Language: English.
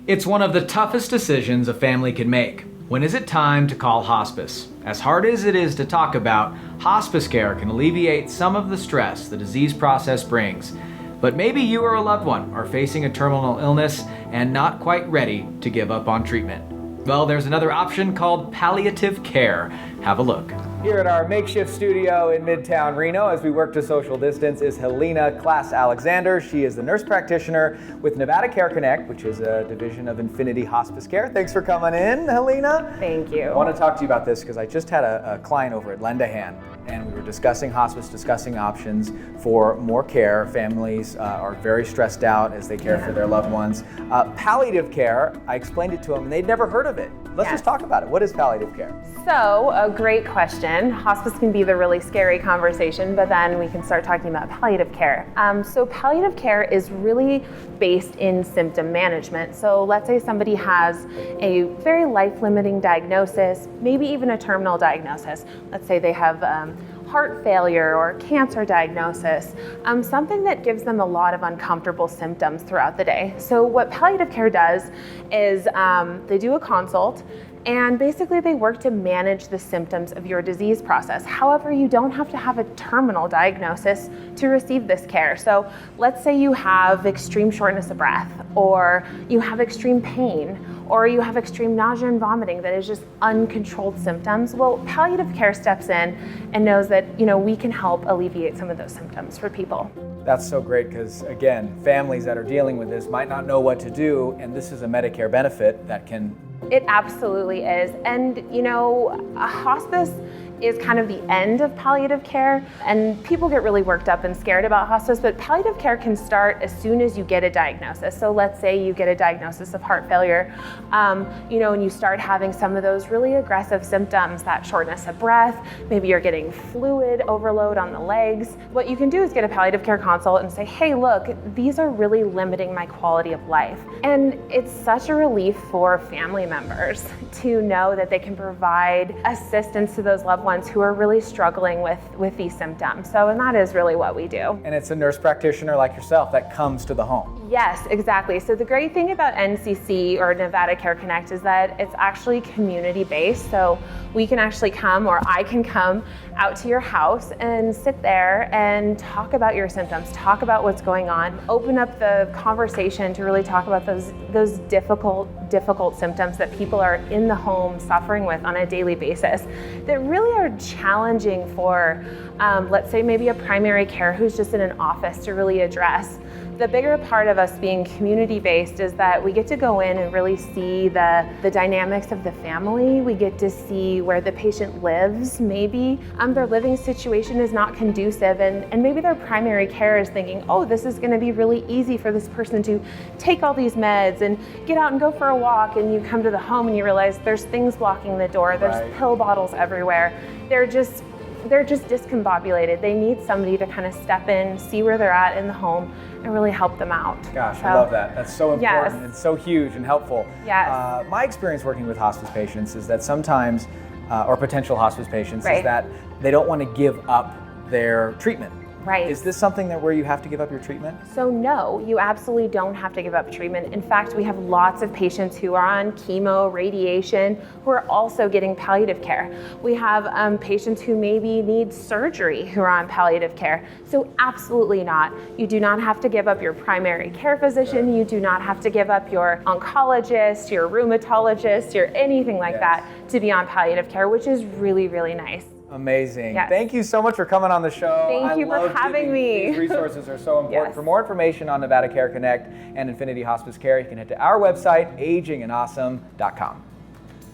It's one of the toughest decisions a family can make. When is it time to call hospice? As hard as it is to talk about, hospice care can alleviate some of the stress the disease process brings. But maybe you or a loved one are facing a terminal illness and not quite ready to give up on treatment. Well, there's another option called palliative care. Have a look. Here at our makeshift studio in Midtown Reno, as we work to social distance, is Helena Klass-Alexander. She is the nurse practitioner with Nevada Care Connect, which is a division of Infinity Hospice Care. Thanks for coming in, Helena. Thank you. I want to talk to you about this because I just had a client over at Lend a Hand, and we were discussing hospice, discussing options for more care. Families are very stressed out as they care for their loved ones. Palliative care, I explained it to them, and they'd never heard of it. Let's just talk about it. What is palliative care? So, a great question. Hospice can be the really scary conversation, but then we can start talking about palliative care. So palliative care is really based in symptom management. So let's say somebody has a very life-limiting diagnosis, maybe even a terminal diagnosis. Let's say they have heart failure or cancer diagnosis, something that gives them a lot of uncomfortable symptoms throughout the day. So what palliative care does is they do a consult, and basically they work to manage the symptoms of your disease process. However, you don't have to have a terminal diagnosis to receive this care. So let's say you have extreme shortness of breath, or you have extreme pain, or you have extreme nausea and vomiting that is just uncontrolled symptoms. Well, palliative care steps in and knows that, we can help alleviate some of those symptoms for people. That's so great because, again, families that are dealing with this might not know what to do, and this is a Medicare benefit that can... It absolutely is. And, a hospice is kind of the end of palliative care, and people get really worked up and scared about hospice, but palliative care can start as soon as you get a diagnosis. So let's say you get a diagnosis of heart failure, and you start having some of those really aggressive symptoms, that shortness of breath, maybe you're getting fluid overload on the legs. What you can do is get a palliative care consult and say, hey, look, these are really limiting my quality of life. And it's such a relief for family members to know that they can provide assistance to those loved ones who are really struggling with these symptoms. And that is really what we do. And it's a nurse practitioner like yourself that comes to the home. Yes, exactly. So the great thing about NCC or Nevada Care Connect is that it's actually community-based. So we can actually come, or I can come out to your house and sit there and talk about your symptoms, talk about what's going on, open up the conversation to really talk about those difficult symptoms that people are in the home suffering with on a daily basis that really are challenging for, let's say, maybe a primary care who's just in an office to really address. The bigger part of us being community-based is that we get to go in and really see the dynamics of the family. We get to see where the patient lives. Maybe their living situation is not conducive, and maybe their primary care is thinking, oh, this is gonna be really easy for this person to take all these meds and get out and go for a walk, and you come to the home and you realize there's things blocking the door, there's pill bottles everywhere. They're just discombobulated. They need somebody to kind of step in, see where they're at in the home, and really help them out. Gosh, I love that. That's so important and so huge and helpful. Yes. My experience working with hospice patients is that sometimes, or potential hospice patients, is that they don't want to give up their treatment. Right. Is this something where you have to give up your treatment? So no, you absolutely don't have to give up treatment. In fact, we have lots of patients who are on chemo, radiation, who are also getting palliative care. We have patients who maybe need surgery who are on palliative care. So absolutely not. You do not have to give up your primary care physician. You do not have to give up your oncologist, your rheumatologist, your anything like that to be on palliative care, which is really, really nice. Amazing. Yes. Thank you so much for coming on the show. Thank you for having me. These resources are so important. For more information on Nevada Care Connect and Infinity Hospice Care, you can head to our website, agingandawesome.com.